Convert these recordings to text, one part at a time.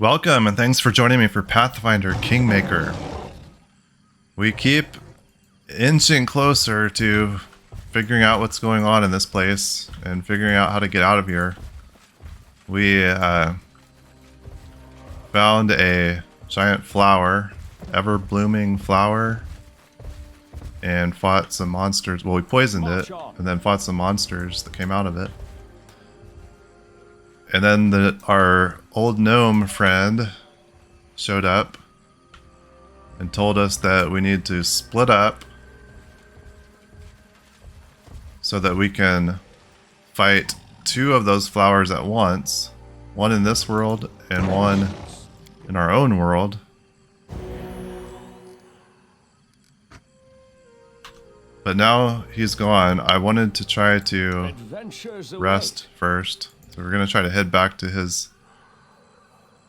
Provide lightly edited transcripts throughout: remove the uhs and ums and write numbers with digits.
Welcome and thanks for joining me for Pathfinder Kingmaker. We keep inching closer to figuring out what's going on in this place and figuring out how to get out of here. We found a giant flower, ever-blooming flower, and fought some monsters. Well, we poisoned it and then fought some monsters that came out of it. And then our old gnome friend showed up and told us that we need to split up so that we can fight two of those flowers at once. One in this world and one in our own world. But now he's gone. I wanted to try to rest first. So we're going to try to head back to his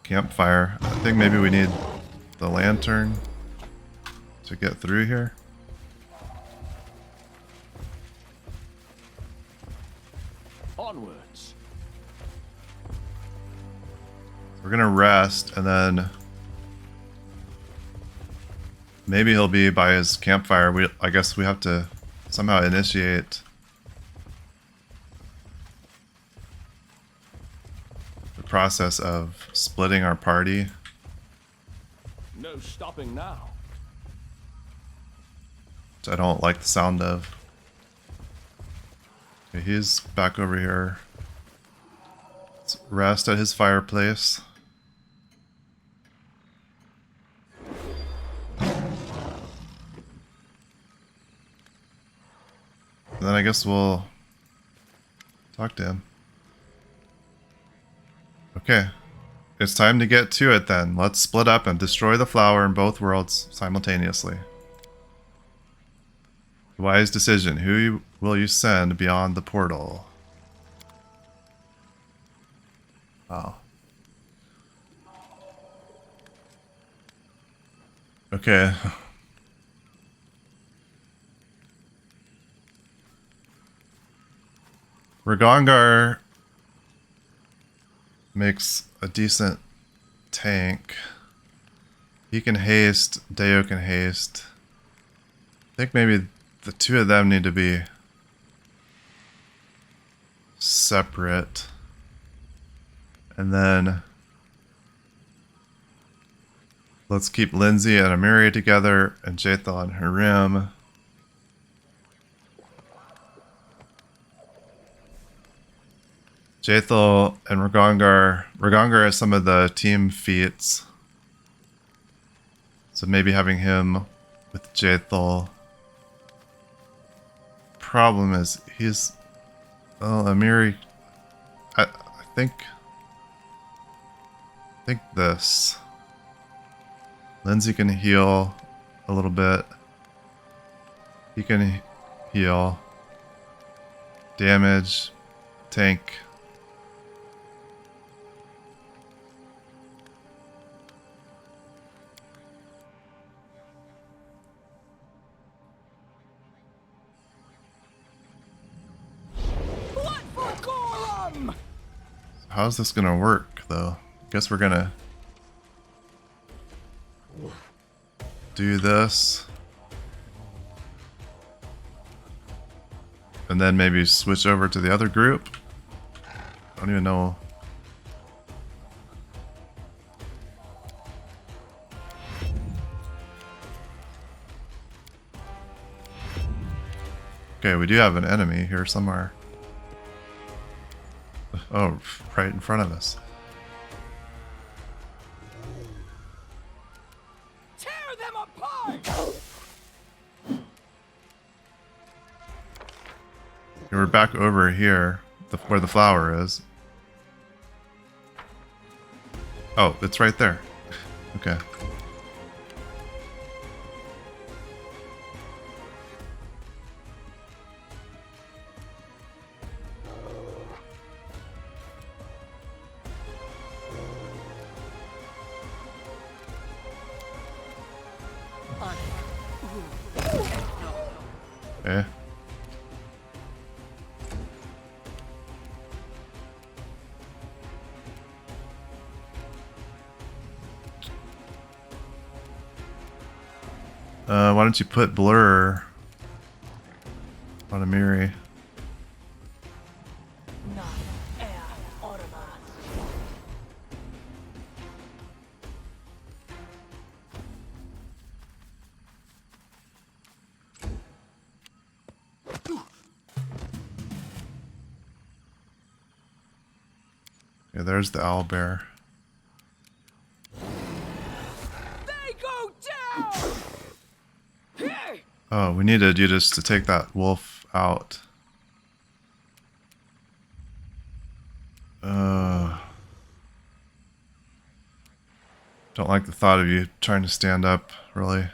campfire. I think maybe we need the lantern to get through here. Onwards. We're going to rest and then maybe he'll be by his campfire. I guess we have to somehow initiate process of splitting our party. No stopping now. Which I don't like the sound of. Okay, he's back over here. Let's rest at his fireplace. And then I guess we'll talk to him. Okay, it's time to get to it then. Let's split up and destroy the flower in both worlds simultaneously. Wise decision. Who will you send beyond the portal? Wow. Okay. Ragongar makes a decent tank. He can haste, Deo can haste. I think maybe the two of them need to be separate. And then let's keep Lindsay and Amiri together and Jaethal and Harim. Jaethal and Ragongar. Ragongar has some of the team feats. So maybe having him with Jaethal. Problem is he's... Well, Amiri... I think this. Lindsay can heal a little bit. He can heal. Damage. Tank. How's this gonna work, though? Guess we're gonna do this. And then maybe switch over to the other group. I don't even know. Okay, we do have an enemy here somewhere. Oh, right in front of us. Tear them apart! We're back over here, where the flower is. Oh, it's right there. Okay. Okay. Why don't you put blur on Amiri? Yeah, there's the owlbear. They go down. Hey! Oh, we needed you just to take that wolf out. Don't like the thought of you trying to stand up, really.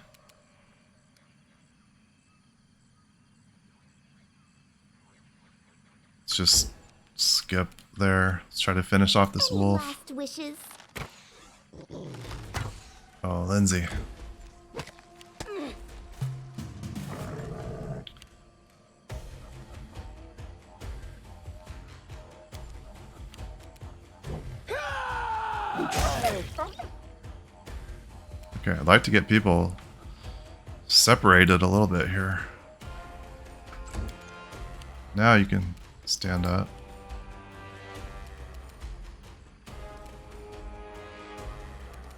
Let's just skip there. Let's try to finish off this Any wolf. last wishes? Oh, Lindsay. Okay, I'd like to get people separated a little bit here. Now you can stand up.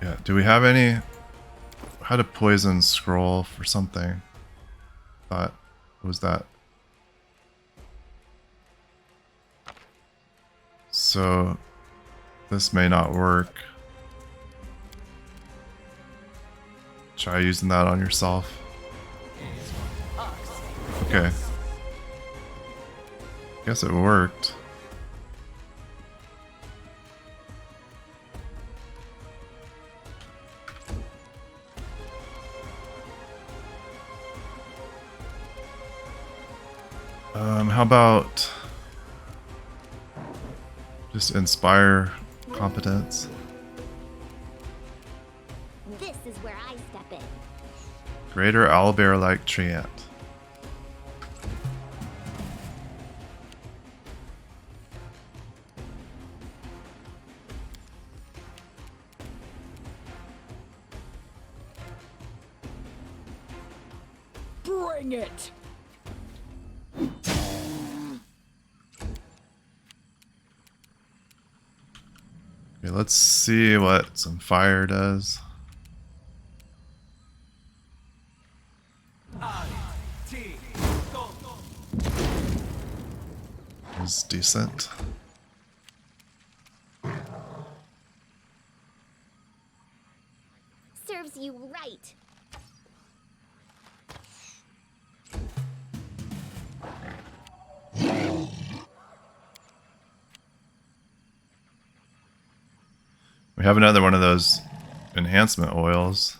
Yeah, do we have any... Had a poison scroll for something. Thought, what was that? So, this may not work. Try using that on yourself. Okay. Guess it worked. How about just inspire competence? This is where I step in. Greater owlbear-like treant. Bring it. Okay, let's see what some fire does. Is decent. Serves you right. We have another one of those enhancement oils.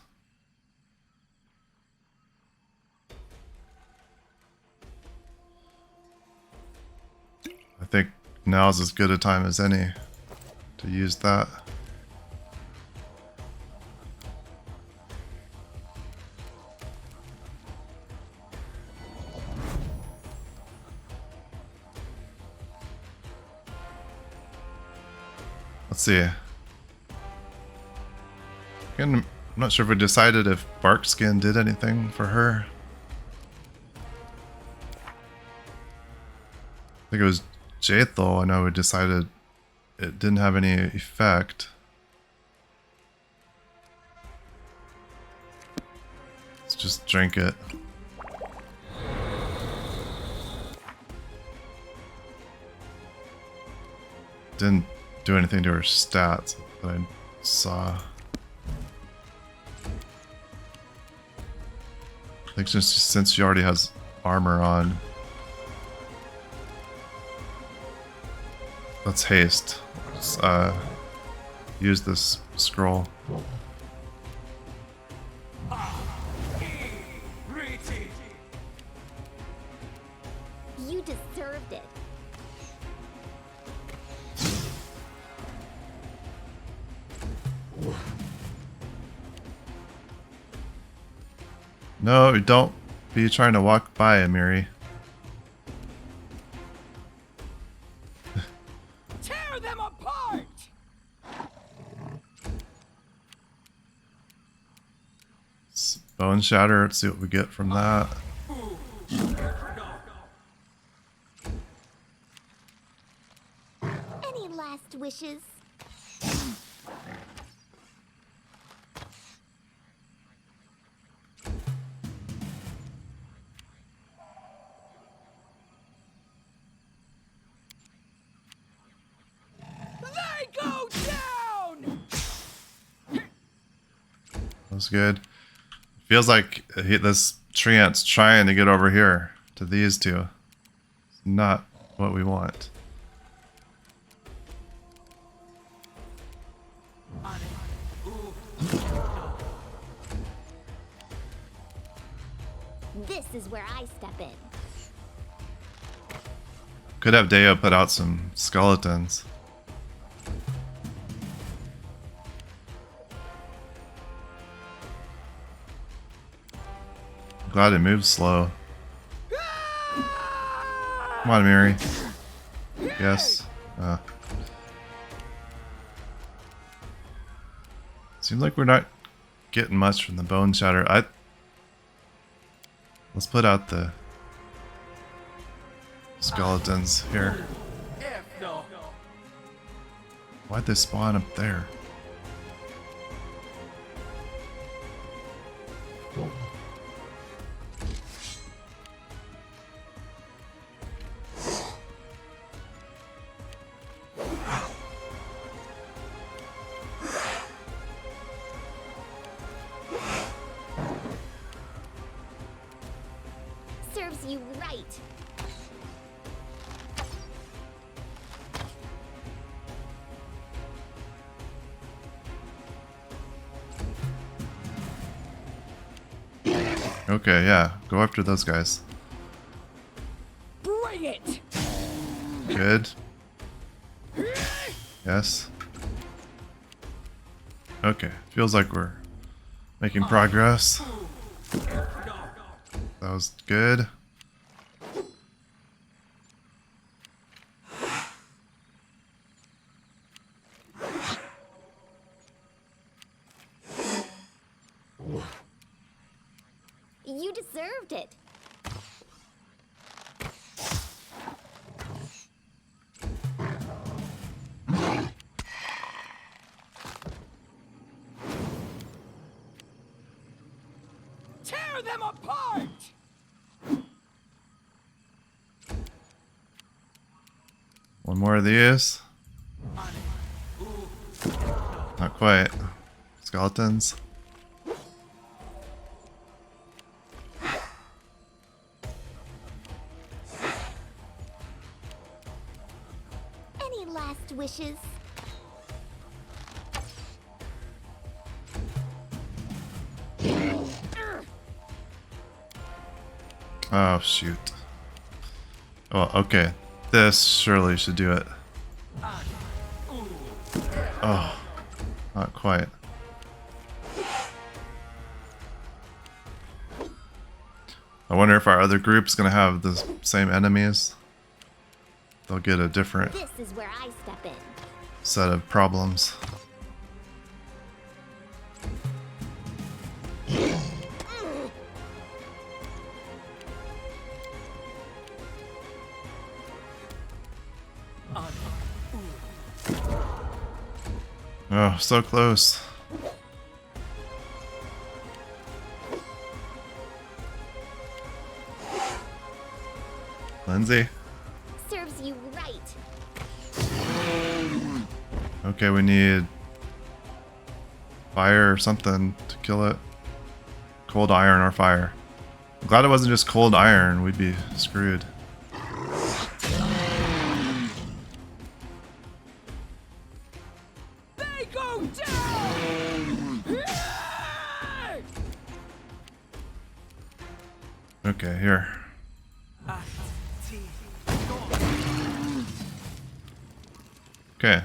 I think now's as good a time as any to use that. Let's see. Again, I'm not sure if we decided if bark skin did anything for her. I think it was Jaethal. I know we decided it didn't have any effect. Let's just drink it. Didn't do anything to her stats that I saw. I think just since she already has armor on. Let's haste. Let's use this scroll. You deserved it. No, don't be trying to walk by, Amiri. Tear them apart. Bone shatter. Let's see what we get from that. Any last wishes? They go down! That's good. Feels like this treant's trying to get over here to these two. It's not what we want. This is where I step in. Could have Deo put out some skeletons. Glad it moves slow. Come on, Miri. Yes. Seems like we're not getting much from the bone shatter. Let's put out the skeletons here. Why'd they spawn up there? Serves you right. Okay, yeah. Go after those guys. Bring it! Good. Yes. Okay. Feels like we're making progress. That was good. You deserved it. Tear them apart! One more of these. Not quite. Skeletons. Any last wishes? Oh, shoot. Oh, okay. This surely should do it. Oh, not quite. I wonder if our other group's gonna have the same enemies. They'll get a different This is where I step in. set of problems. Oh, so close. Lindsay? Serves you right. Okay, we need fire or something to kill it. Cold iron or fire. I'm glad it wasn't just cold iron. We'd be screwed. They go down! Okay, here. Okay.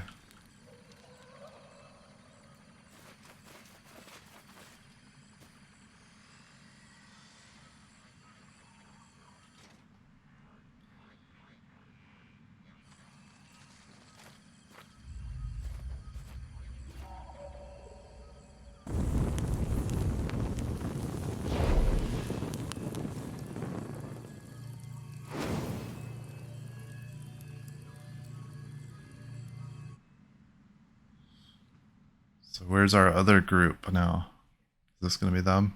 So where's our other group now? Is this going to be them?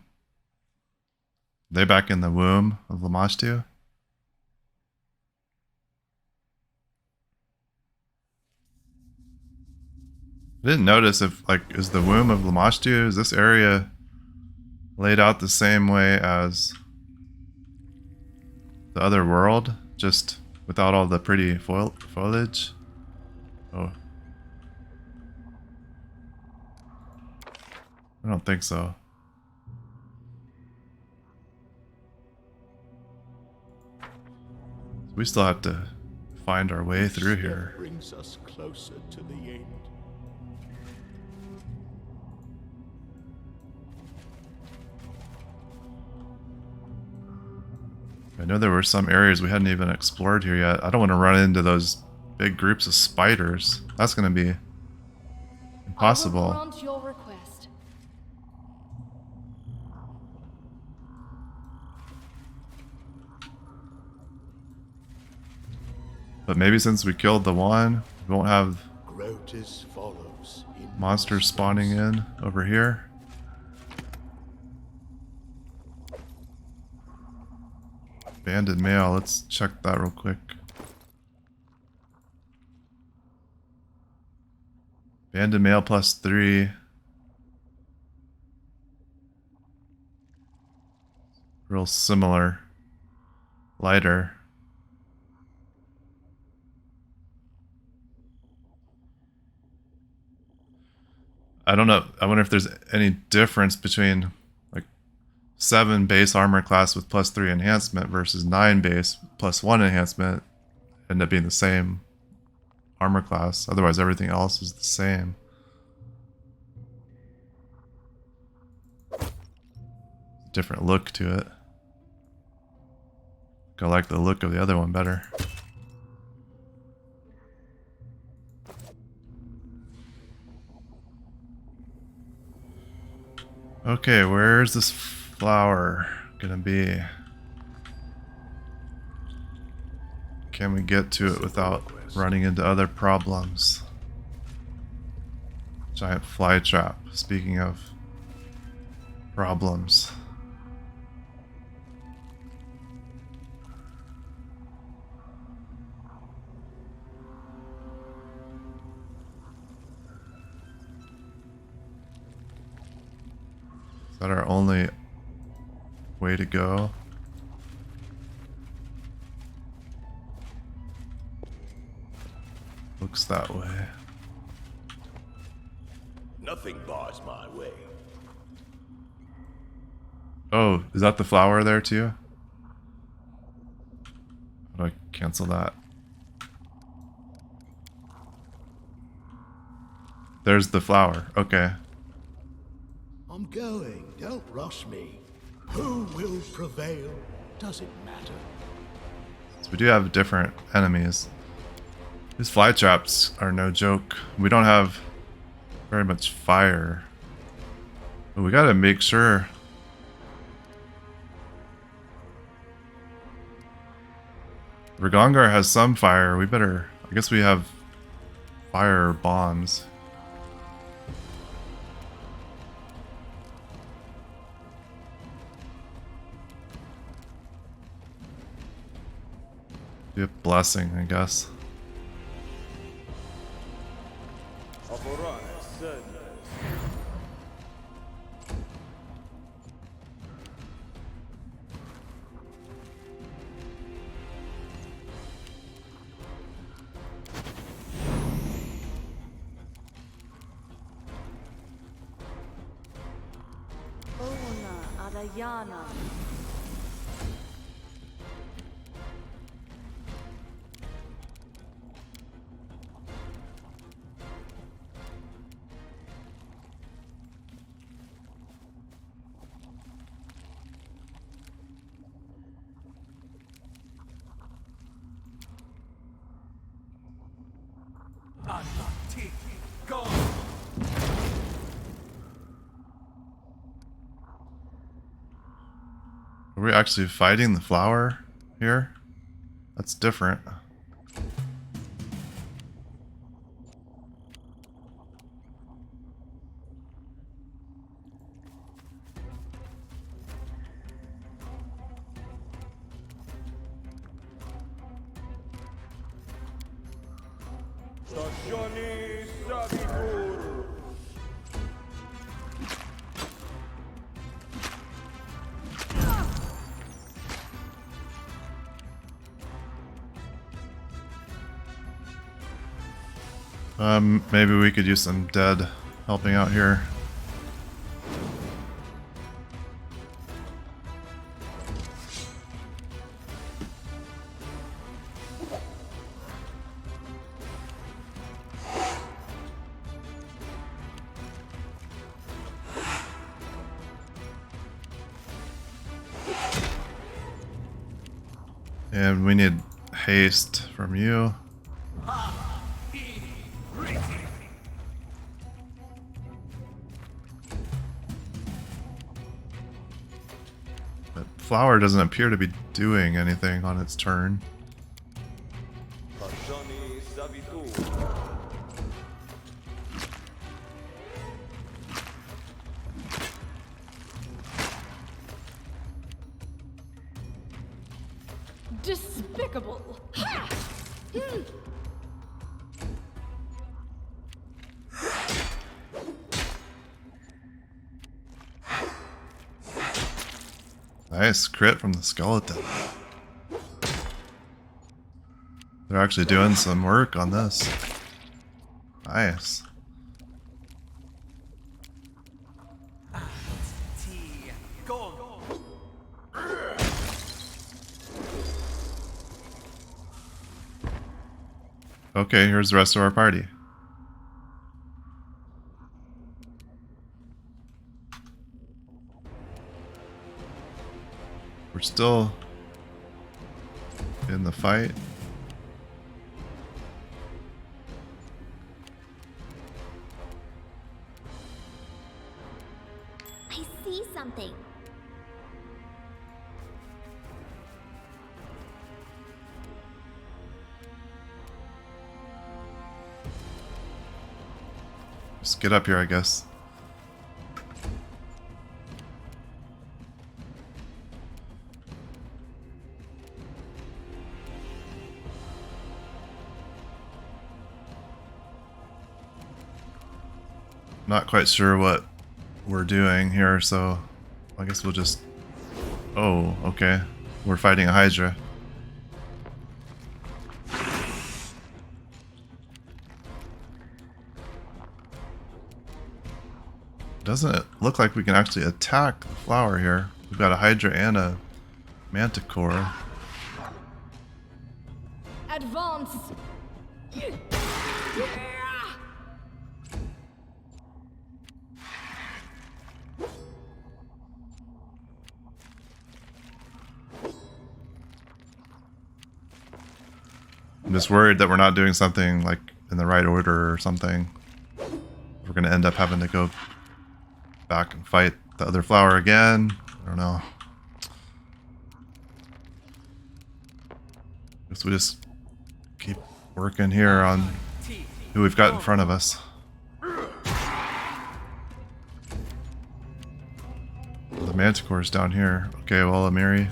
They back in the womb of Lamashtu? I didn't notice if, like, is the womb of Lamashtu, is this area laid out the same way as the other world? Just without all the pretty foliage? Oh. I don't think so. We still have to find our way through here. Brings us closer to the end. I know there were some areas we hadn't even explored here yet. I don't want to run into those big groups of spiders. That's going to be impossible. I will grant your request. But maybe since we killed the one, we won't have Grotus follows in monsters spawning in over here. Banded mail, let's check that real quick. Banded mail +3. Real similar. Lighter. I don't know. I wonder if there's any difference between like 7 base armor class with +3 enhancement versus 9 base +1 enhancement. End up being the same armor class. Otherwise, everything else is the same. Different look to it. I like the look of the other one better. Okay, where's this flower gonna be? Can we get to it without running into other problems? Giant fly trap, speaking of problems. Is that our only way to go? Looks that way. Nothing bars my way. Oh, is that the flower there too? How do I cancel that? There's the flower. Okay. I'm going. Don't rush me. Who will prevail? Does it matter? So we do have different enemies. These fly traps are no joke. We don't have very much fire. But we gotta make sure. Ragongar has some fire. We better... I guess we have fire bombs. Be a blessing, I guess. Adayana. Are we actually fighting the flower here? That's different. Johnny Savitur. Maybe we could use some dead helping out here. And we need haste from you. But flower doesn't appear to be doing anything on its turn. Johnny Savitur. Despicable. Ha! Hmm. Nice crit from the skeleton. They're actually doing some work on this. Nice. Okay, here's the rest of our party. We're still in the fight. I see something. Just get up here, I guess. Not quite sure what we're doing here, so I guess we'll just... Oh, okay. We're fighting a Hydra. Doesn't it look like we can actually attack the flower here? We've got a Hydra and a Manticore. Advance. I'm just worried that we're not doing something like in the right order or something. We're gonna end up having to go back and fight the other flower again. I don't know. Guess we just keep working here on who we've got in front of us. The Manticore's down here. Okay, well, Amiri.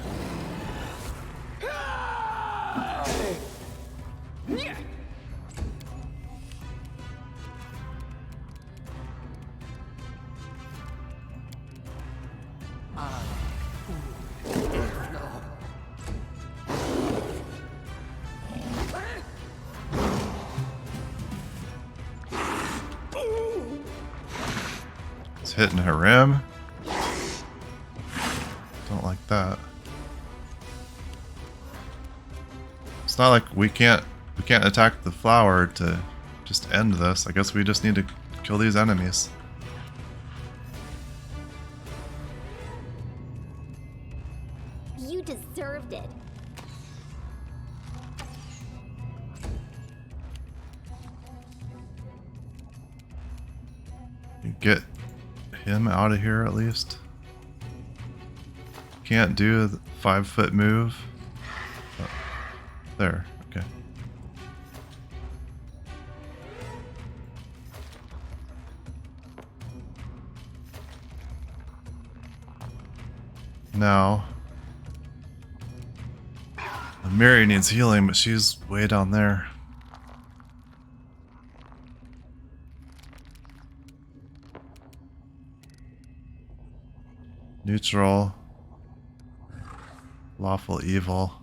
It's hitting her rim. Don't like that. It's not like we can't attack the flower to just end this. I guess we just need to kill these enemies. You deserved it. Get him out of here at least. Can't do a 5-foot move. Oh, there, okay. Now, Mary needs healing, but she's way down there. Neutral. Lawful evil.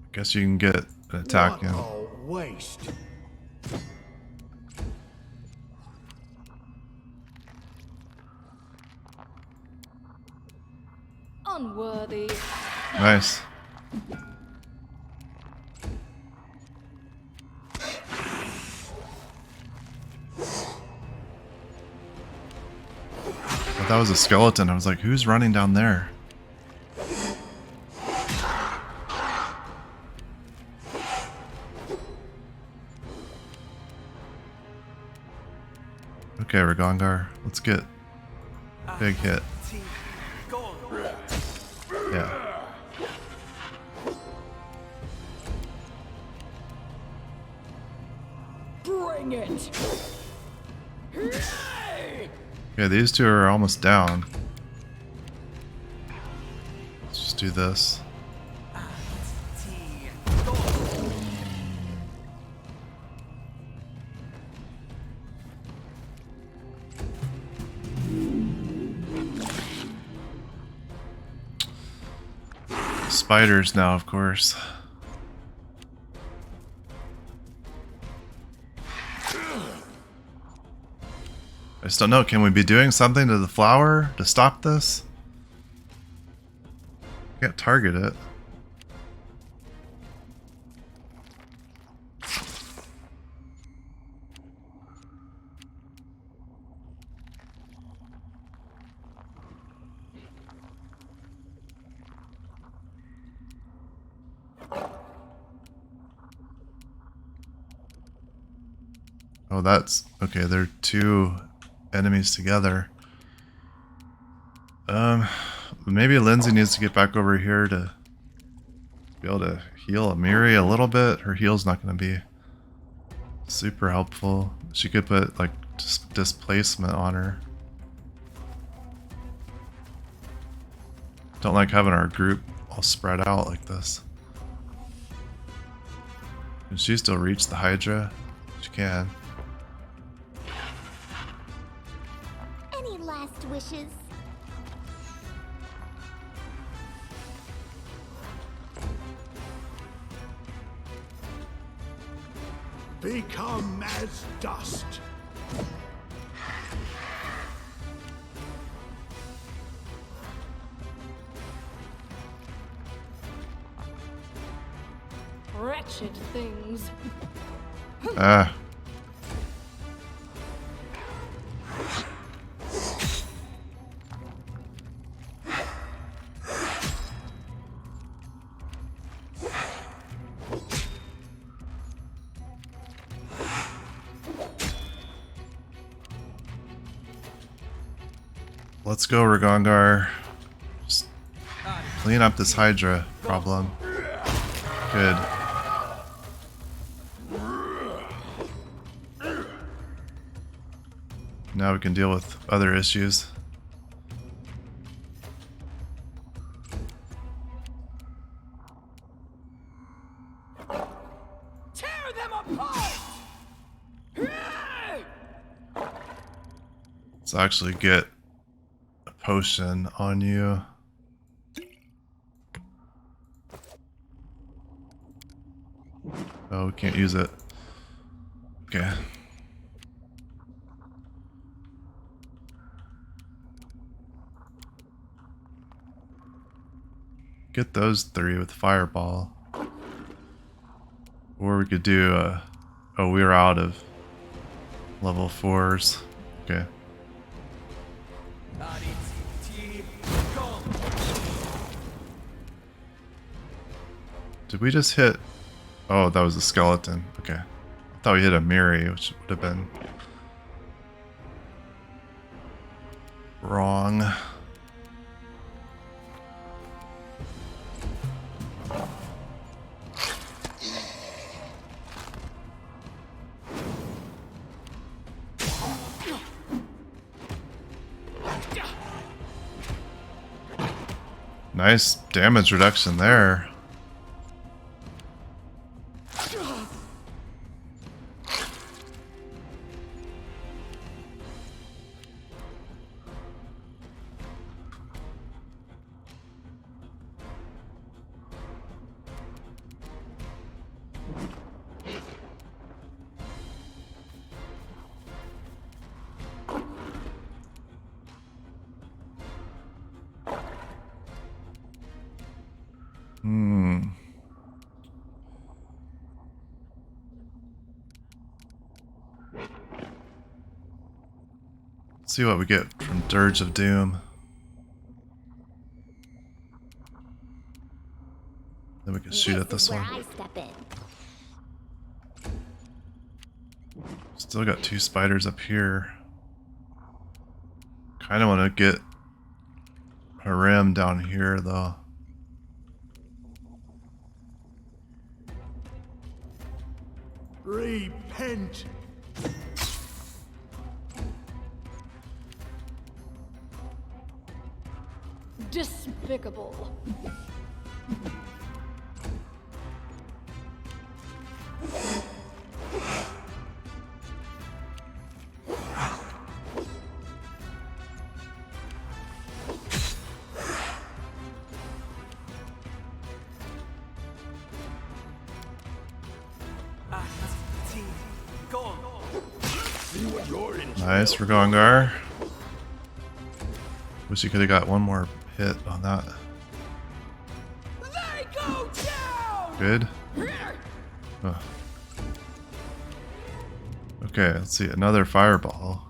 I guess you can get an attack in. What a waste. Unworthy. Nice. But that was a skeleton. I was like, who's running down there? Okay, Ragongar, let's get a big hit. Yeah. Bring it! Okay, these two are almost down. Let's just do this. Spiders now, of course. I just don't know. Can we be doing something to the flower to stop this? Can't target it. Oh, that's okay. They're two enemies together. Maybe Lindsay needs to get back over here to be able to heal Amiri a little bit. Her heal's not going to be super helpful. She could put like displacement on her. Don't like having our group all spread out like this. Can she still reach the Hydra? She can. Any last wishes? Become as dust. Wretched things. Ah. Let's go, Ragongar. Just clean up this Hydra problem. Good. Now we can deal with other issues. Tear them apart! Let's actually get a potion on you. Oh, we can't use it. Okay. Get those three with Fireball. Or we could do oh, we're out of level 4s. Okay. Did we just hit... Oh, that was a skeleton. Okay. I thought we hit a Miri, which would have been... wrong. Nice damage reduction there. Let's see what we get from Dirge of Doom. Then we can shoot at this where one. I step in. Still got 2 spiders up here. Kind of want to get a ram down here though. Repent. Despicable. Nice, Ragongar. Wish you could have got one more hit on that. They go down! Good. Oh. Okay, let's see. Another fireball.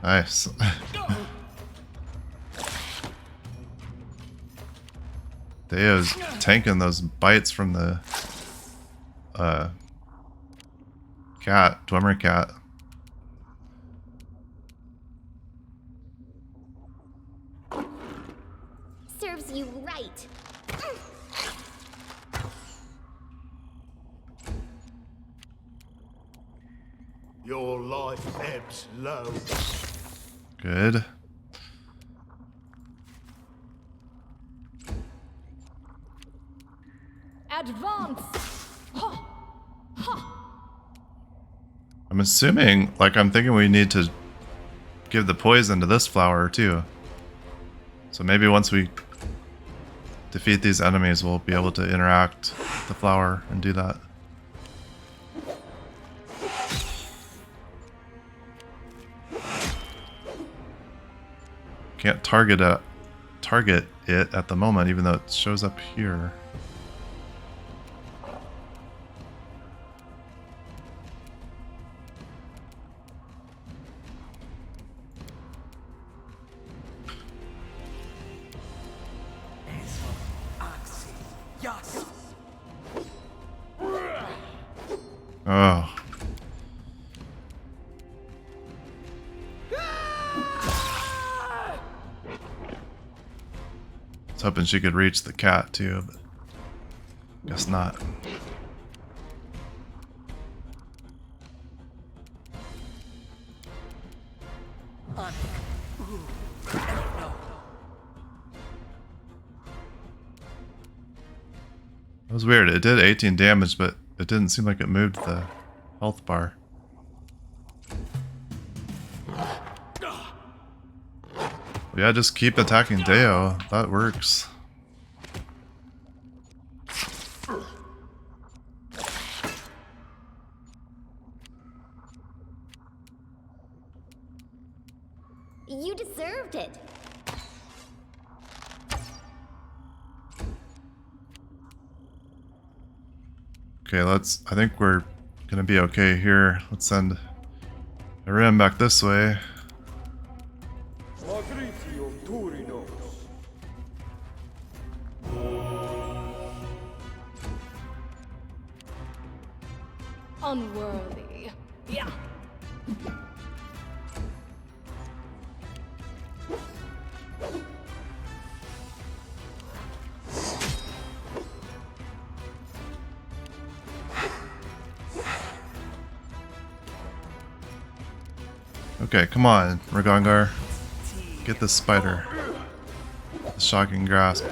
Nice. Deo's tanking those bites from the cat, Dwemer cat. Serves you right. Your life ebbs low. Good. Advance! Ha! Ha! I'm assuming, like, I'm thinking we need to give the poison to this flower too. So maybe once we defeat these enemies, we'll be able to interact with the flower and do that. Can't target it at the moment, even though it shows up here. Oh. I was hoping she could reach the cat too, but guess not. That was weird. It did 18 damage, but it didn't seem like it moved the health bar. Yeah, just keep attacking Deo. That works. You deserved it. Okay, I think we're gonna be okay here. Let's send Arim back this way. Magritio Turinos. Unworthy. Yeah. Okay, come on, Ragongar. Get this spider. The shocking grasp.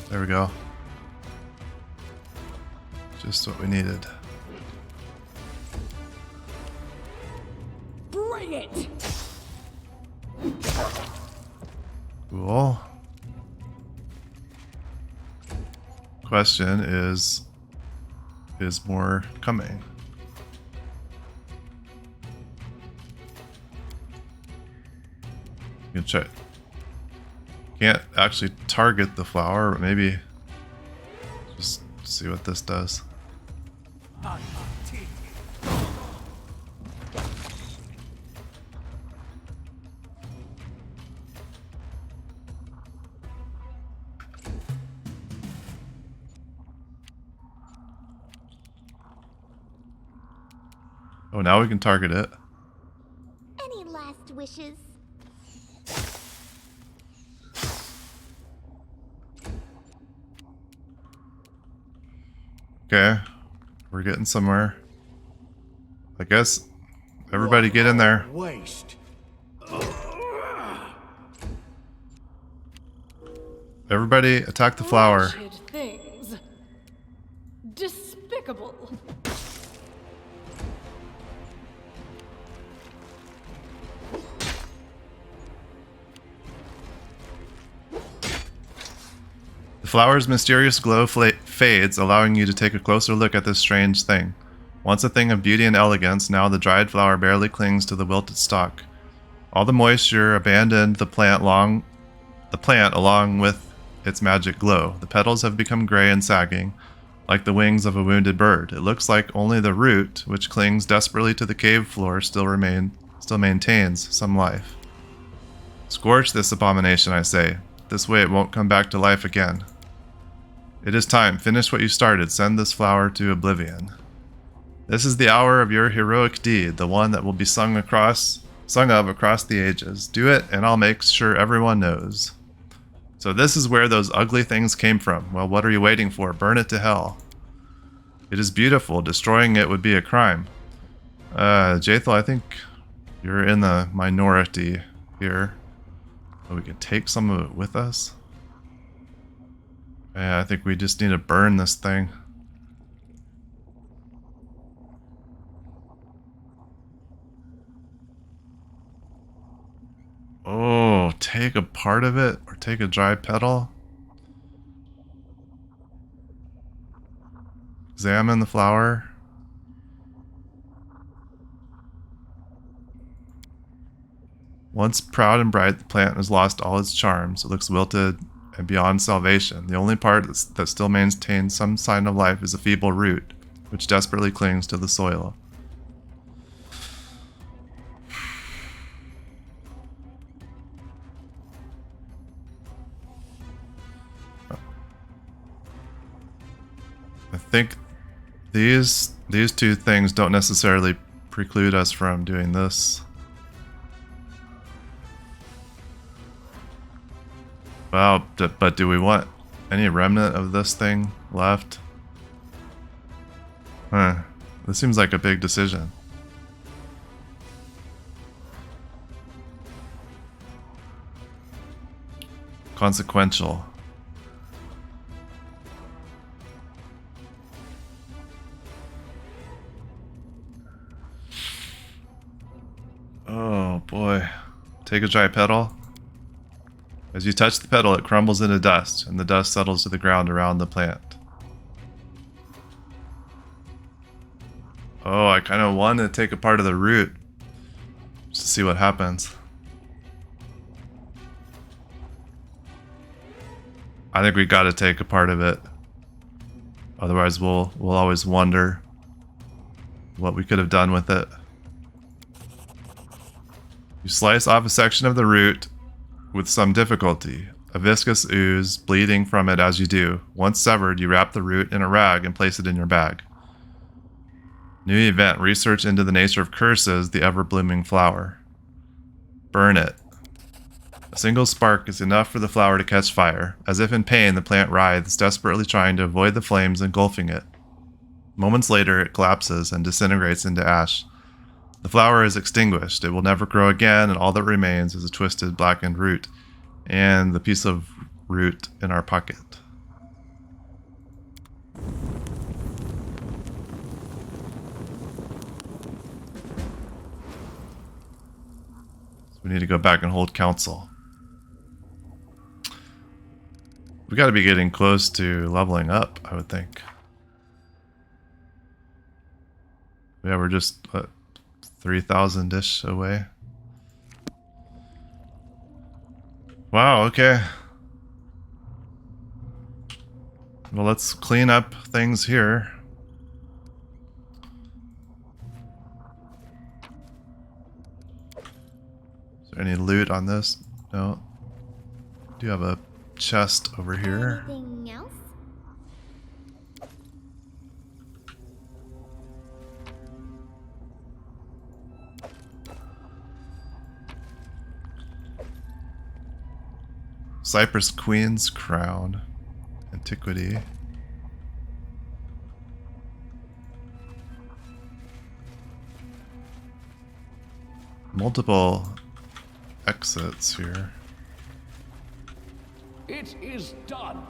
There we go. Just what we needed. Bring it! Cool. question is more coming? You can check. Can't actually target the flower, but maybe just see what this does. Oh, now we can target it. Any last wishes? Okay, we're getting somewhere. I guess everybody get in there. Waste. Everybody attack the flower. Wretched things. Despicable. The flower's mysterious glow fades, allowing you to take a closer look at this strange thing. Once a thing of beauty and elegance, now the dried flower barely clings to the wilted stalk. All the moisture abandoned the plant along with its magic glow. The petals have become gray and sagging, like the wings of a wounded bird. It looks like only the root, which clings desperately to the cave floor, still maintains some life. Scorch this abomination, I say. This way it won't come back to life again. It is time. Finish what you started. Send this flower to oblivion. This is the hour of your heroic deed, the one that will be sung of across the ages. Do it, and I'll make sure everyone knows. So this is where those ugly things came from. Well, what are you waiting for? Burn it to hell. It is beautiful. Destroying it would be a crime. Jathel, I think you're in the minority here. Oh, we can take some of it with us. Yeah, I think we just need to burn this thing. Oh, take a part of it or take a dry petal. Examine the flower. Once proud and bright, the plant has lost all its charms. It looks wilted and beyond salvation. The only part that still maintains some sign of life is a feeble root, which desperately clings to the soil. I think these two things don't necessarily preclude us from doing this. Wow, but do we want any remnant of this thing left? Huh. This seems like a big decision. Consequential. Oh boy. Take a dry petal. As you touch the petal, it crumbles into dust, and the dust settles to the ground around the plant. Oh, I kind of want to take a part of the root just to see what happens. I think we got to take a part of it. Otherwise, we'll always wonder what we could have done with it. You slice off a section of the root with some difficulty, a viscous ooze bleeding from it as you do. Once severed, you wrap the root in a rag and place it in your bag. New event, research into the nature of curses, the ever-blooming flower. Burn it. A single spark is enough for the flower to catch fire. As if in pain, the plant writhes, desperately trying to avoid the flames engulfing it. Moments later, it collapses and disintegrates into ash. The flower is extinguished. It will never grow again, and all that remains is a twisted, blackened root and the piece of root in our pocket. So we need to go back and hold council. We got to be getting close to leveling up, I would think. Yeah, we're just 3,000-ish away. Wow, okay. Well, let's clean up things here. Is there any loot on this? No. Do you have a chest over here? Anything else? Cypress Queen's Crown. Antiquity. Multiple exits here. It is done.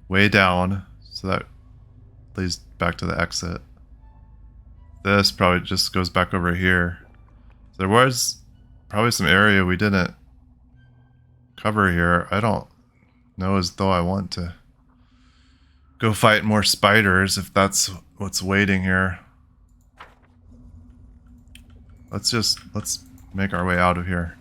Way down, so that leads back to the exit. This probably just goes back over here. There was probably some area we didn't cover here. I don't know as though I want to go fight more spiders if that's what's waiting here. Let's make our way out of here.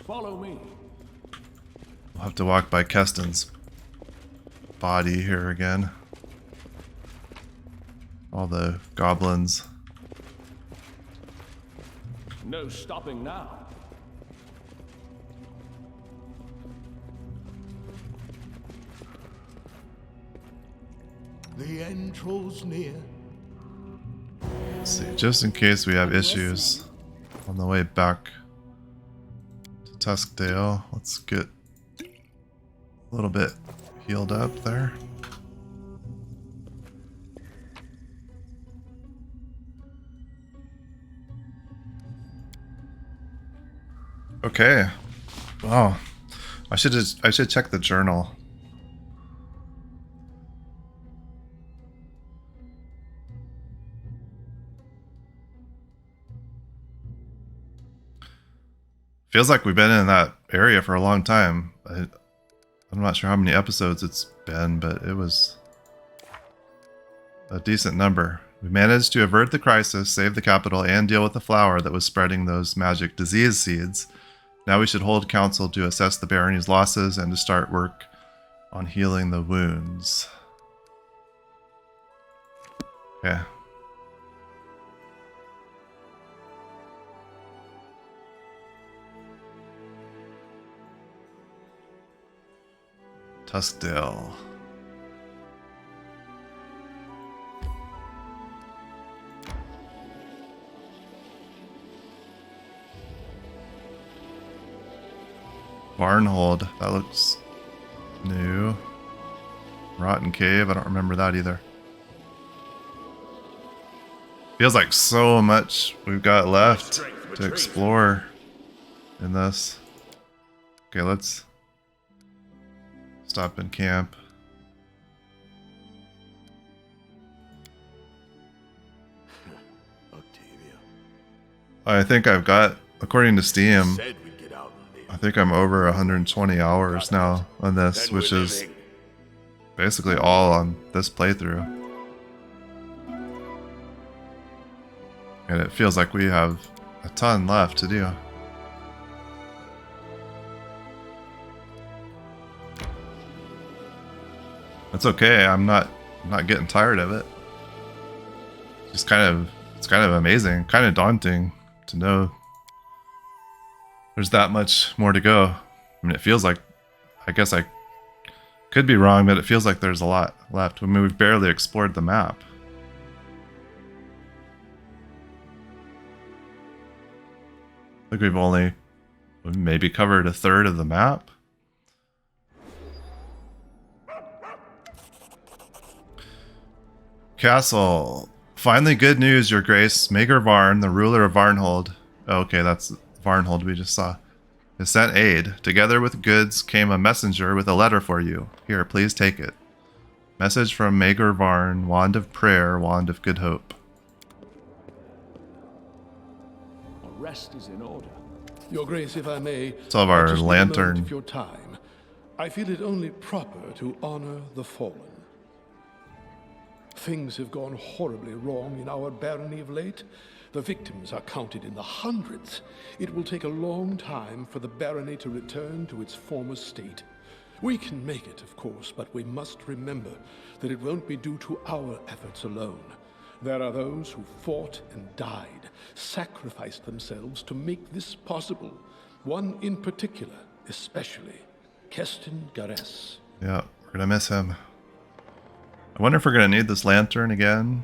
Follow me. We'll have to walk by Keston's body here again. All the goblins. No stopping now. The end draws near. Let's see, just in case we have issues on the way back to Tuskdale, let's get a little bit healed up there. Okay. Wow. I should check the journal. Feels like we've been in that area for a long time. I'm not sure how many episodes it's been, but it was a decent number. We managed to avert the crisis, save the capital, and deal with the flower that was spreading those magic disease seeds. Now we should hold council to assess the barony's losses and to start work on healing the wounds. Okay. Tuskdale. Barnhold, that looks new. Rotten Cave, I don't remember that either. Feels like so much we've got left to explore in this. Okay, let's stop and camp. Octavia. I think I've got, according to Steam, Said we'd get out and live. I think I'm over 120 hours now on this, which is basically all on this playthrough. And it feels like we have a ton left to do. That's okay. I'm not getting tired of it. It's kind of amazing, kind of daunting to know there's that much more to go. I mean, it feels like, I guess I could be wrong, but it feels like there's a lot left. I mean, we've barely explored the map. I think we've only maybe covered a third of the map. Castle. Finally, good news, Your Grace. Maker Varn, the ruler of Varnhold. Oh, okay, that's Varnhold we just saw. Has sent aid. Together with goods came a messenger with a letter for you. Here, please take it. Message from Maegor Varn, Wand of Prayer, Wand of Good Hope. A rest is in order. Your Grace, if I may, Let's have our I just need a moment lantern. of your time. I feel it only proper to honor the fallen. Things have gone horribly wrong in our barony of late. The victims are counted in the hundreds. It will take a long time for the barony to return to its former state. We can make it, of course, but we must remember that it won't be due to our efforts alone. There are those who fought and died, sacrificed themselves to make this possible. One in particular, especially, Keston Gares. Yeah, we're gonna miss him. I wonder if we're gonna need this lantern again.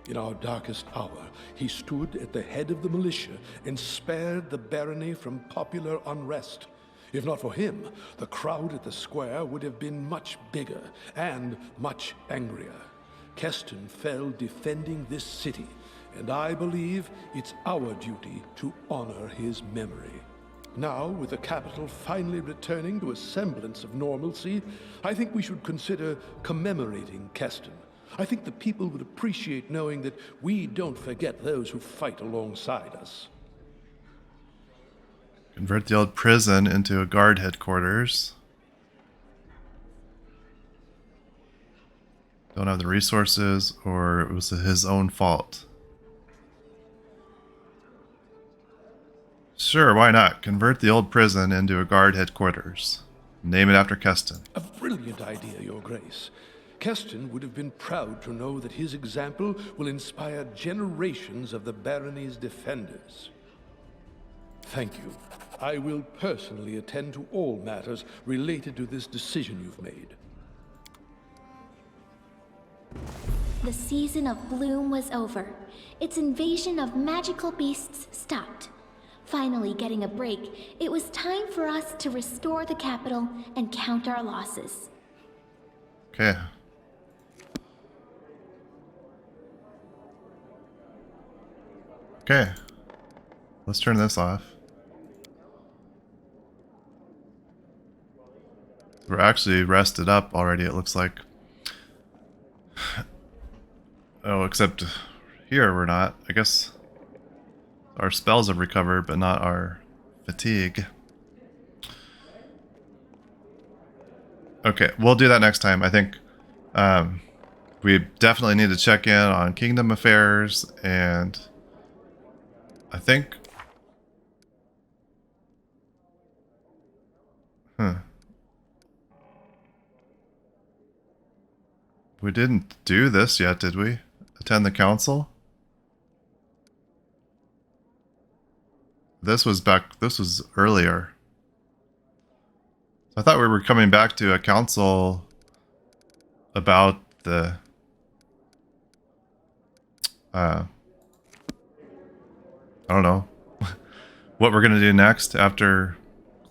In our darkest hour, he stood at the head of the militia and spared the barony from popular unrest. If not for him, the crowd at the square would have been much bigger and much angrier. Keston fell defending this city, and I believe it's our duty to honor his memory. Now, with the capital finally returning to a semblance of normalcy, I think we should consider commemorating Keston. I think the people would appreciate knowing that we don't forget those who fight alongside us. Convert the old prison into a guard headquarters. Don't have the resources, or it was his own fault. Sure, why not? Convert the old prison into a guard headquarters. Name it after Keston. A brilliant idea, Your Grace. Keston would have been proud to know that his example will inspire generations of the barony's defenders. Thank you. I will personally attend to all matters related to this decision you've made. The season of bloom was over. Its invasion of magical beasts stopped. Finally getting a break, it was time for us to restore the capital and count our losses. Okay. Okay. Let's turn this off. We're actually rested up already, it looks like. Oh, except here we're not. I guess our spells have recovered, but not our fatigue. Okay, we'll do that next time. I think we definitely need to check in on Kingdom Affairs, and I think... We didn't do this yet, did we? Attend the council? This was earlier. I thought we were coming back to a council about the I don't know what we're gonna do next after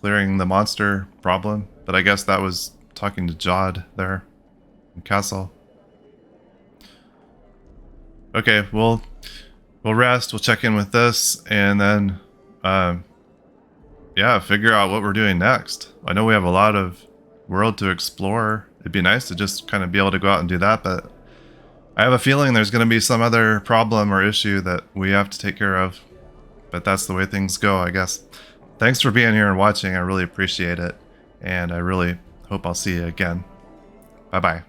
clearing the monster problem, but I guess that was talking to Jod there in Castle. Okay, we'll rest, we'll check in with this, and then yeah, figure out what we're doing next. I know we have a lot of world to explore. It'd be nice to just kind of be able to go out and do that, but I have a feeling there's going to be some other problem or issue that we have to take care of. But that's the way things go, I guess. Thanks for being here and watching. I really appreciate it. And I really hope I'll see you again. Bye-bye.